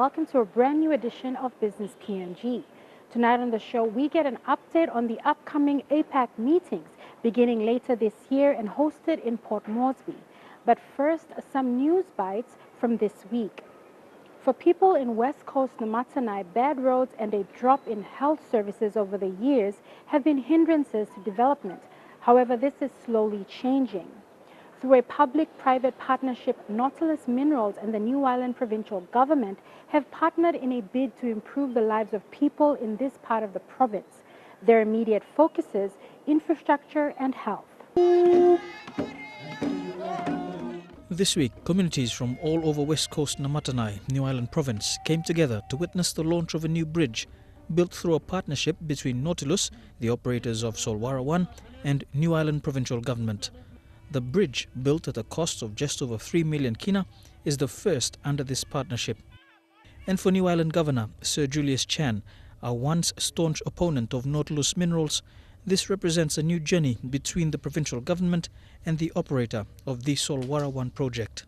welcome to a brand new edition of Business PNG. Tonight on the show, we get an update on the upcoming APEC meetings beginning later this year and hosted in Port Moresby. But first, some news bites from this week. For people in West Coast Namatanai, bad roads and a drop in health services over the years have been hindrances to development. However, this is slowly changing. Through a public-private partnership, Nautilus Minerals and the New Ireland provincial government have partnered in a bid to improve the lives of people in this part of the province. Their immediate focuses: infrastructure and health. This week, communities from all over West Coast Namatanai, New Ireland province, came together to witness the launch of a new bridge built through a partnership between Nautilus, the operators of Solwara 1, and New Ireland provincial government. The bridge, built at a cost of just over 3 million kina, is the first under this partnership. And for New Ireland Governor Sir Julius Chan, a once staunch opponent of Nautilus Minerals, this represents a new journey between the provincial government and the operator of the Solwara 1 project.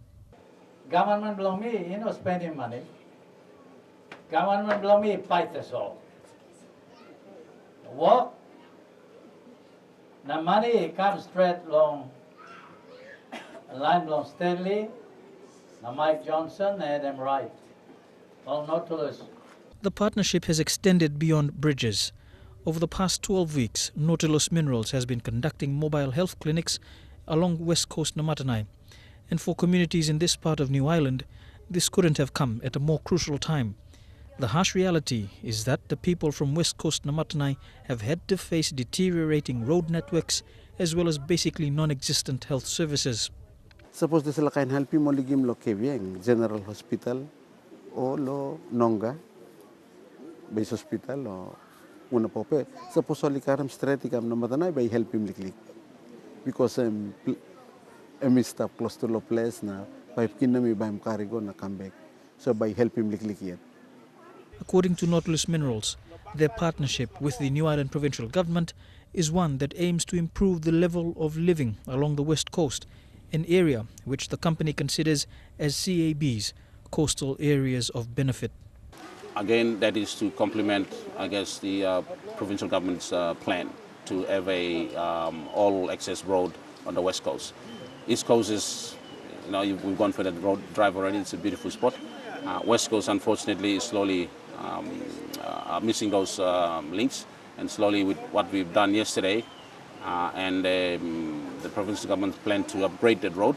Government below me, spending money. Government below me fight the all. What? The money comes straight along. Line belongs steadily. Now Mike Johnson and them right. Well, Nautilus. The partnership has extended beyond bridges. Over the past 12 weeks, Nautilus Minerals has been conducting mobile health clinics along West Coast Namatanai. And for communities in this part of New Ireland, this couldn't have come at a more crucial time. The harsh reality is that the people from West Coast Namatanai have had to face deteriorating road networks as well as basically non-existent health services. Suppose this can help you moligim lo kevieng General Hospital o lo Nonga base hospital o una pope. Suppose oli karam stratigam na matanay by help him liklik because stop close to lo place na by kinami by karigo na come back. So by help him liklik yet. According to Nautilus Minerals, their partnership with the New Ireland provincial government is one that aims to improve the level of living along the West Coast, an area which the company considers as CAB's, coastal areas of benefit. Again, that is to complement, I guess, the provincial government's plan to have a all-access road on the West Coast. East Coast is, we've gone for that road drive already. It's a beautiful spot. West Coast, unfortunately, is slowly missing those links, and slowly with what we've done yesterday and the provincial government's plan to upgrade that road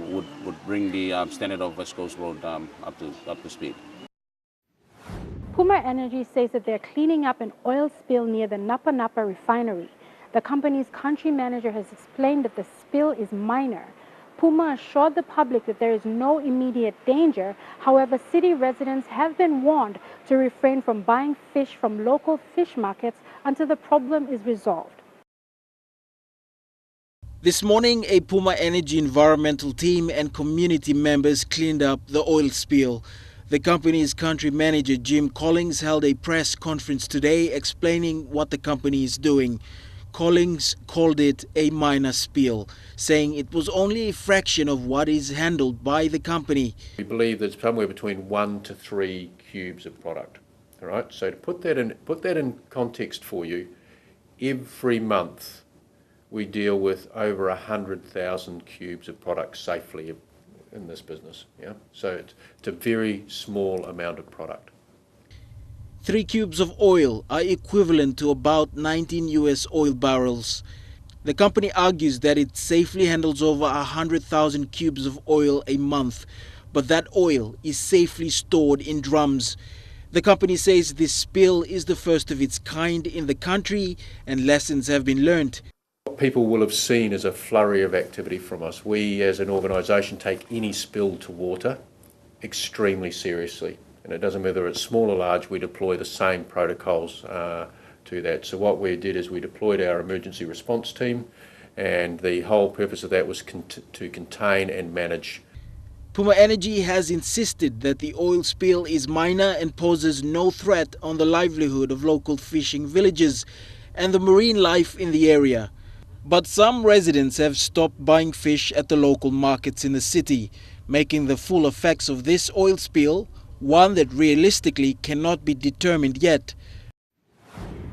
would bring the standard of West Coast Road up to speed. Puma Energy says that they're cleaning up an oil spill near the Napa Napa refinery. The company's country manager has explained that the spill is minor. Puma assured the public that there is no immediate danger. However, city residents have been warned to refrain from buying fish from local fish markets until the problem is resolved. This morning, a Puma Energy environmental team and community members cleaned up the oil spill. The company's country manager, Jim Collins, held a press conference today explaining what the company is doing. Collins called it a minor spill, saying it was only a fraction of what is handled by the company. We believe there's somewhere between 1 to 3 cubes of product. All right. So to put that in context for you, every month we deal with over 100,000 cubes of product safely in this business. Yeah. So it's a very small amount of product. 3 cubes of oil are equivalent to about 19 US oil barrels. The company argues that it safely handles over 100,000 cubes of oil a month, but that oil is safely stored in drums. The company says this spill is the first of its kind in the country and lessons have been learnt. What people will have seen is a flurry of activity from us. We as an organisation take any spill to water extremely seriously. And it doesn't matter whether it's small or large, we deploy the same protocols to that. So what we did is we deployed our emergency response team, and the whole purpose of that was to contain and manage. Puma Energy has insisted that the oil spill is minor and poses no threat on the livelihood of local fishing villages and the marine life in the area. But some residents have stopped buying fish at the local markets in the city, making the full effects of this oil spill one that realistically cannot be determined yet.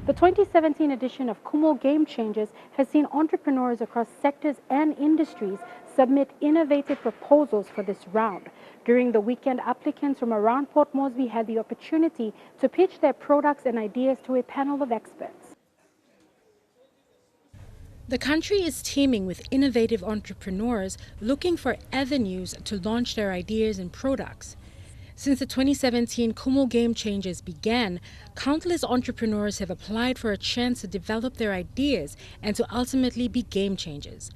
The 2017 edition of Kumo Game Changers has seen entrepreneurs across sectors and industries submit innovative proposals for this round. During the weekend, applicants from around Port Moresby had the opportunity to pitch their products and ideas to a panel of experts. The country is teeming with innovative entrepreneurs looking for avenues to launch their ideas and products. Since the 2017 Kumo Game Changers began, countless entrepreneurs have applied for a chance to develop their ideas and to ultimately be game changers.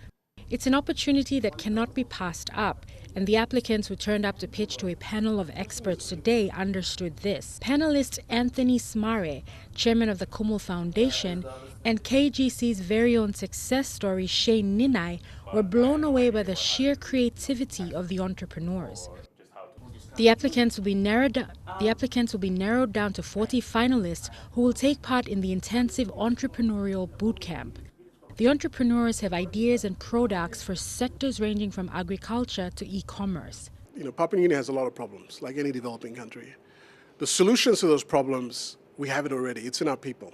It's an opportunity that cannot be passed up, and the applicants who turned up to pitch to a panel of experts today understood this. Panelist Anthony Smare, chairman of the Kumo Foundation, and KGC's very own success story Shane Ninai were blown away by the sheer creativity of the entrepreneurs. The applicants will be narrowed down to 40 finalists who will take part in the intensive entrepreneurial boot camp. The entrepreneurs have ideas and products for sectors ranging from agriculture to e-commerce. Papua New Guinea has a lot of problems, like any developing country. The solutions to those problems, we have it already. It's in our people.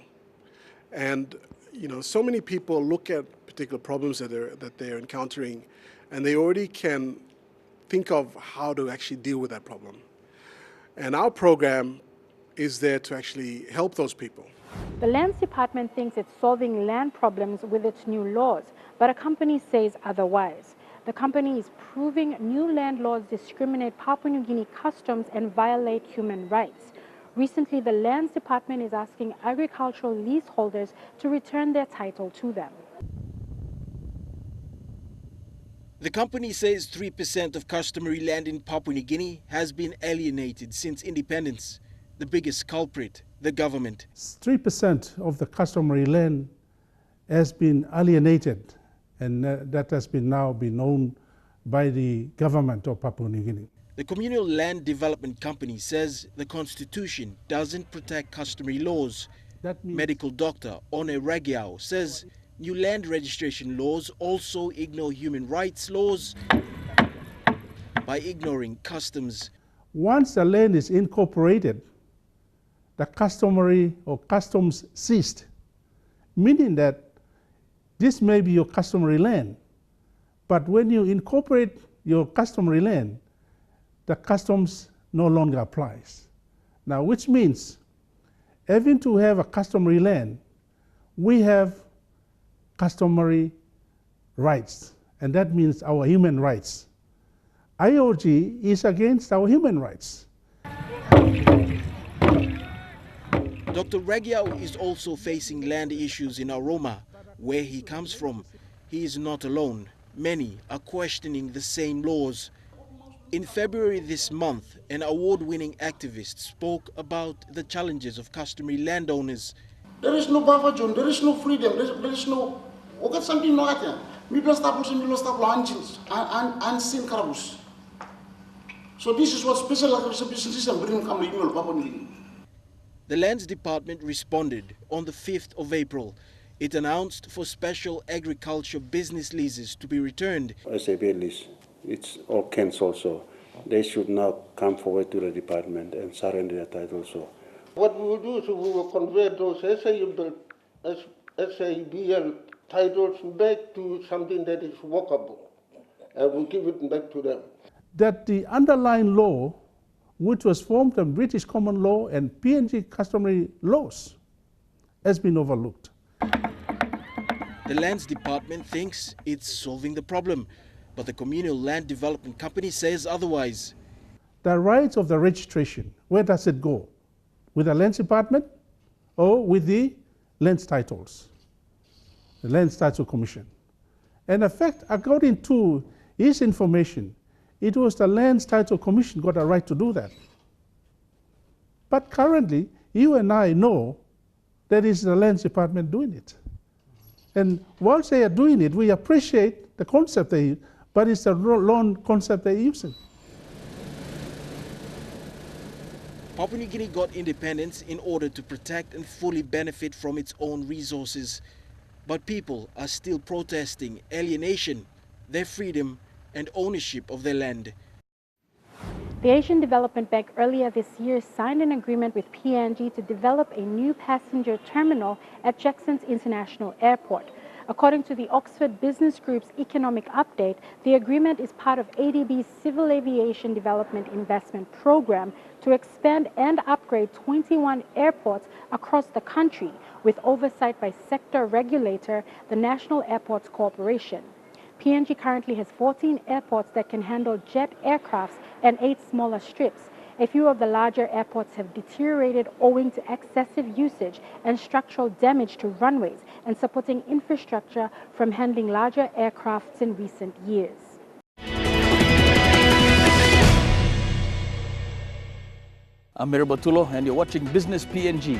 And so many people look at particular problems that they're encountering, and they already can think of how to actually deal with that problem. And our program is there to actually help those people. The Lands Department thinks it's solving land problems with its new laws, but a company says otherwise. The company is proving new land laws discriminate Papua New Guinea customs and violate human rights. Recently, the Lands Department is asking agricultural leaseholders to return their title to them. The company says 3% of customary land in Papua New Guinea has been alienated since independence. The biggest culprit, the government. 3% of the customary land has been alienated, and that has now been owned by the government of Papua New Guinea. The Communal Land Development Company says the Constitution doesn't protect customary laws. Medical doctor One Ragiao says new land registration laws also ignore human rights laws by ignoring customs. Once the land is incorporated, the customary or customs ceased, meaning that this may be your customary land, but when you incorporate your customary land, the customs no longer applies. Now, which means, having to have a customary land, we have customary rights, and that means our human rights. IOG is against our human rights. Dr. Ragiao is also facing land issues in Aroma, where he comes from. He is not alone. Many are questioning the same laws. In February this month, an award-winning activist spoke about the challenges of customary landowners. There is no buffer zone, there is no freedom, there is no... something unseen carabus. So this is what special agricultural system bring come in Papua New Guinea. The Lands Department responded on the 5th of April. It announced for special agriculture business leases to be returned. SAB lease, it's all cancelled, so they should now come forward to the department and surrender their title. So what we will do is we will convert those SABL titles back to something that is workable, and we'll give it back to them. That the underlying law, which was formed from British common law and PNG customary laws, has been overlooked. The Lands Department thinks it's solving the problem, but the Communal Land Development Company says otherwise. The rights of the registration, where does it go? With the Lands Department or with the Lands Titles, the Lands Title Commission? And in fact, according to his information, it was the Lands Title Commission got a right to do that. But currently, you and I know that it's the Lands Department doing it. And whilst they are doing it, we appreciate the concept they use, but it's the wrong concept they're using. Papua New Guinea got independence in order to protect and fully benefit from its own resources. But people are still protesting alienation, their freedom, and ownership of their land. The Asian Development Bank earlier this year signed an agreement with PNG to develop a new passenger terminal at Jackson's International Airport. According to the Oxford Business Group's economic update, the agreement is part of ADB's Civil Aviation Development Investment Program to expand and upgrade 21 airports across the country, with oversight by sector regulator, the National Airports Corporation. PNG currently has 14 airports that can handle jet aircrafts and 8 smaller strips. A few of the larger airports have deteriorated owing to excessive usage and structural damage to runways and supporting infrastructure from handling larger aircrafts in recent years. I'm Mira Batulo and you're watching Business PNG.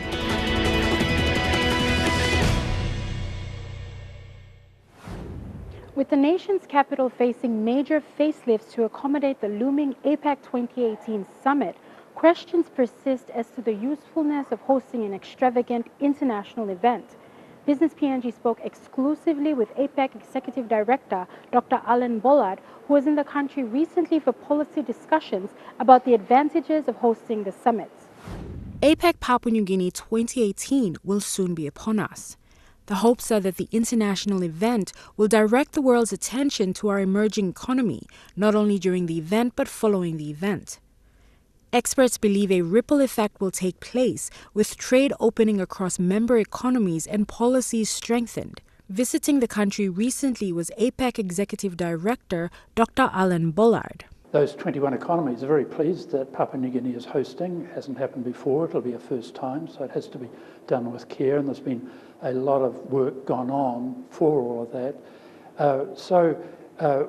With the nation's capital facing major facelifts to accommodate the looming APEC 2018 summit, questions persist as to the usefulness of hosting an extravagant international event. Business PNG spoke exclusively with APEC Executive Director Dr. Alan Bollard, who was in the country recently for policy discussions about the advantages of hosting the summits. APEC Papua New Guinea 2018 will soon be upon us. The hopes are that the international event will direct the world's attention to our emerging economy, not only during the event but following the event. Experts believe a ripple effect will take place, with trade opening across member economies and policies strengthened. Visiting the country recently was APEC Executive Director Dr. Alan Bollard. Those 21 economies are very pleased that Papua New Guinea is hosting. It hasn't happened before. It'll be a first time, so it has to be done with care, and there's been a lot of work gone on for all of that.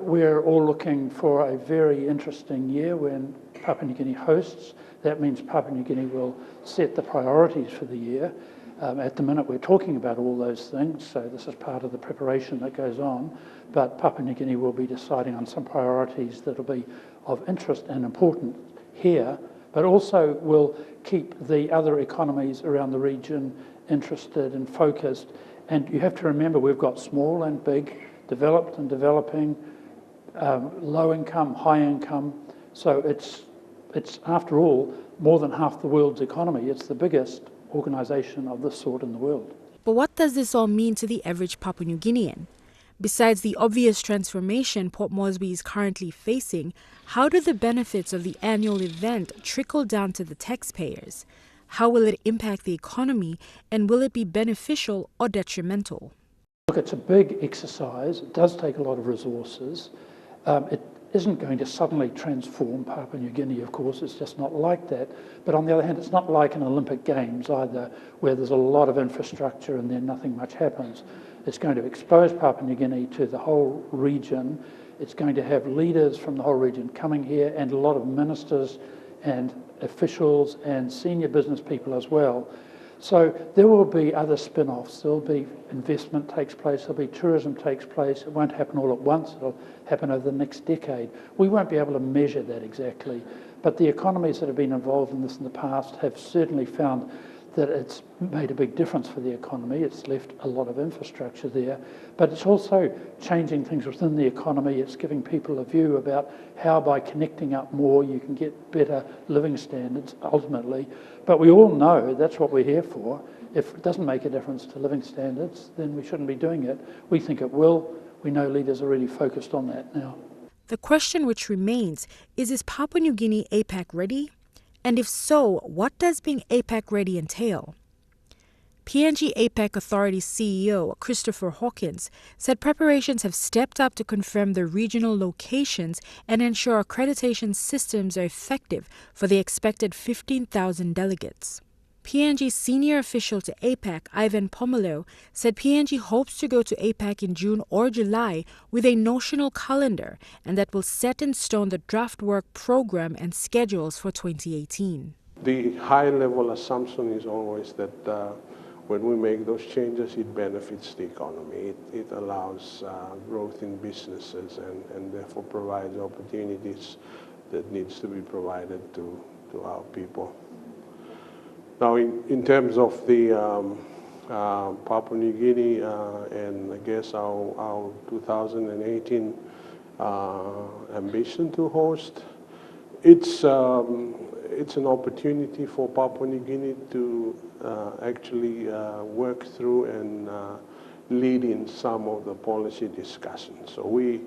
We're all looking for a very interesting year when Papua New Guinea hosts. That means Papua New Guinea will set the priorities for the year. At the minute we're talking about all those things, so this is part of the preparation that goes on, but Papua New Guinea will be deciding on some priorities that will be of interest and important here, but also will keep the other economies around the region interested and focused. And you have to remember we've got small and big, developed and developing, low income, high income, so it's after all more than half the world's economy. It's the biggest organisation of this sort in the world. But what does this all mean to the average Papua New Guinean? Besides the obvious transformation Port Moresby is currently facing, how do the benefits of the annual event trickle down to the taxpayers? How will it impact the economy, and will it be beneficial or detrimental? Look, it's a big exercise. It does take a lot of resources. It isn't going to suddenly transform Papua New Guinea, of course. It's just not like that. But on the other hand, it's not like an Olympic Games either, where there's a lot of infrastructure and then nothing much happens. It's going to expose Papua New Guinea to the whole region. It's going to have leaders from the whole region coming here, and a lot of ministers and officials and senior business people as well. So there will be other spin-offs. There'll be investment takes place, there'll be tourism takes place. It won't happen all at once, it'll happen over the next decade. We won't be able to measure that exactly, but the economies that have been involved in this in the past have certainly found that it's made a big difference for the economy. It's left a lot of infrastructure there, but it's also changing things within the economy. It's giving people a view about how by connecting up more you can get better living standards ultimately. But we all know that's what we're here for. If it doesn't make a difference to living standards, then we shouldn't be doing it. We think it will. We know leaders are really focused on that now. The question which remains is Papua New Guinea APEC ready? And if so, what does being APEC ready entail? PNG APEC Authority CEO Christopher Hawkins said preparations have stepped up to confirm the regional locations and ensure accreditation systems are effective for the expected 15,000 delegates. PNG senior official to APEC, Ivan Pomaleu, said PNG hopes to go to APEC in June or July with a notional calendar, and that will set in stone the draft work program and schedules for 2018. The high-level assumption is always that when we make those changes, it benefits the economy. It allows growth in businesses and therefore provides opportunities that needs to be provided to our people. Now, in terms of the Papua New Guinea and I guess our 2018 ambition to host, it's an opportunity for Papua New Guinea to actually work through and lead in some of the policy discussions. So we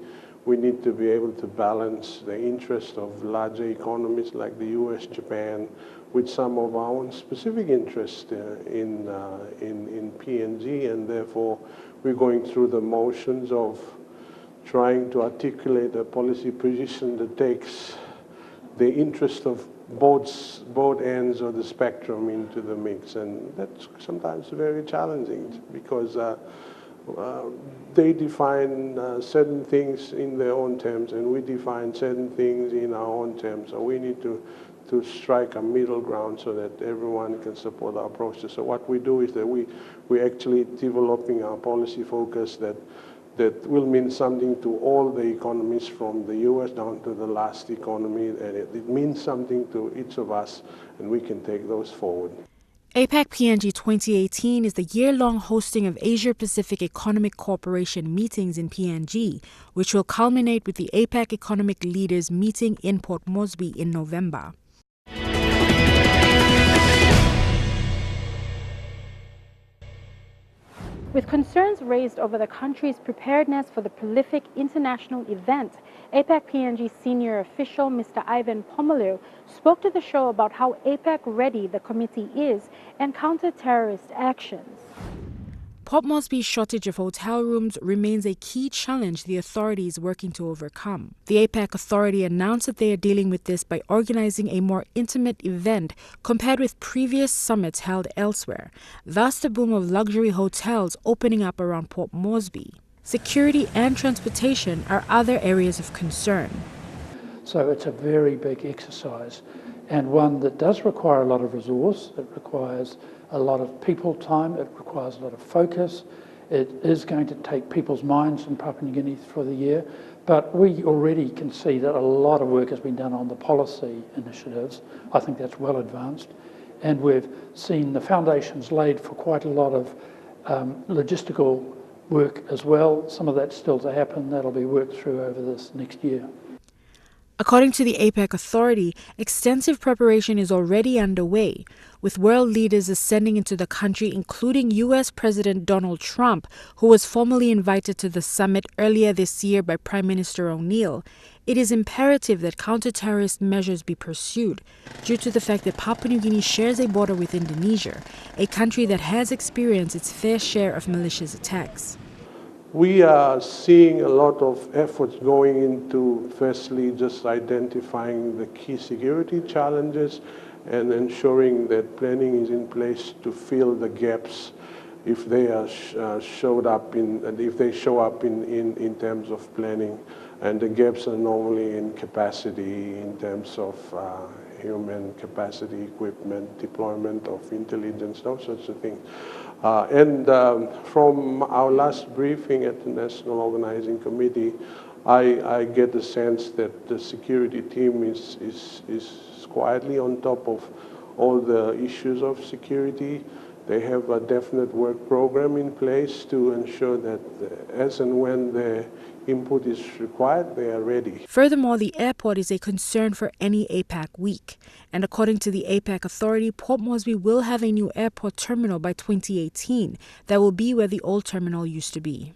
need to be able to balance the interest of larger economies like the US, Japan, with some of our own specific interest in PNG, and therefore we're going through the motions of trying to articulate a policy position that takes the interest of both ends of the spectrum into the mix, and that's sometimes very challenging because they define certain things in their own terms, and we define certain things in our own terms. So we need to strike a middle ground so that everyone can support our process. So what we do is that we're actually developing our policy focus that will mean something to all the economies from the US down to the last economy, and it means something to each of us, and we can take those forward. APEC PNG 2018 is the year-long hosting of Asia-Pacific Economic Cooperation meetings in PNG, which will culminate with the APEC Economic Leaders meeting in Port Moresby in November. With concerns raised over the country's preparedness for the prolific international event, APEC PNG senior official Mr. Ivan Pomaleu spoke to the show about how APEC ready the committee is and counter-terrorist actions. Port Moresby's shortage of hotel rooms remains a key challenge the authority is working to overcome. The APEC authority announced that they are dealing with this by organizing a more intimate event compared with previous summits held elsewhere, thus the boom of luxury hotels opening up around Port Moresby. Security and transportation are other areas of concern. So it's a very big exercise, and one that does require a lot of resource. It requires a lot of people time, it requires a lot of focus. It is going to take people's minds in Papua New Guinea for the year, but we already can see that a lot of work has been done on the policy initiatives. I think that's well advanced, and we've seen the foundations laid for quite a lot of logistical work as well. Some of that's still to happen. That'll be worked through over this next year. According to the APEC authority, extensive preparation is already underway, with world leaders ascending into the country, including US President Donald Trump, who was formally invited to the summit earlier this year by Prime Minister O'Neill. It is imperative that counter-terrorist measures be pursued, due to the fact that Papua New Guinea shares a border with Indonesia, a country that has experienced its fair share of malicious attacks. We are seeing a lot of efforts going into, firstly, just identifying the key security challenges and ensuring that planning is in place to fill the gaps if they are show up in terms of planning. And the gaps are normally in capacity, in terms of human capacity, equipment, deployment of intelligence, those sorts of things. From our last briefing at the National Organizing Committee, I get the sense that the security team is quietly on top of all the issues of security. They have a definite work program in place to ensure that as and when the input is required, they are ready. Furthermore, the airport is a concern for any APEC week. And according to the APEC authority, Port Moresby will have a new airport terminal by 2018 that will be where the old terminal used to be.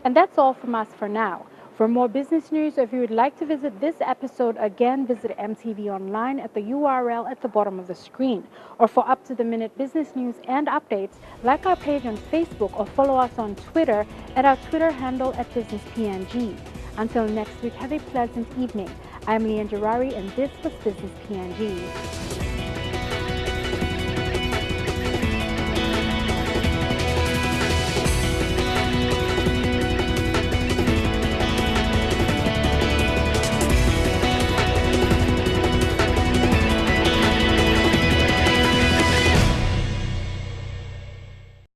And that's all from us for now. For more business news, or if you would like to visit this episode again, visit EMTV online at the URL at the bottom of the screen. Or for up-to-the-minute business news and updates, like our page on Facebook or follow us on Twitter at our Twitter handle at Business PNG. Until next week, have a pleasant evening. I'm Leanne Jarari, and this was Business PNG.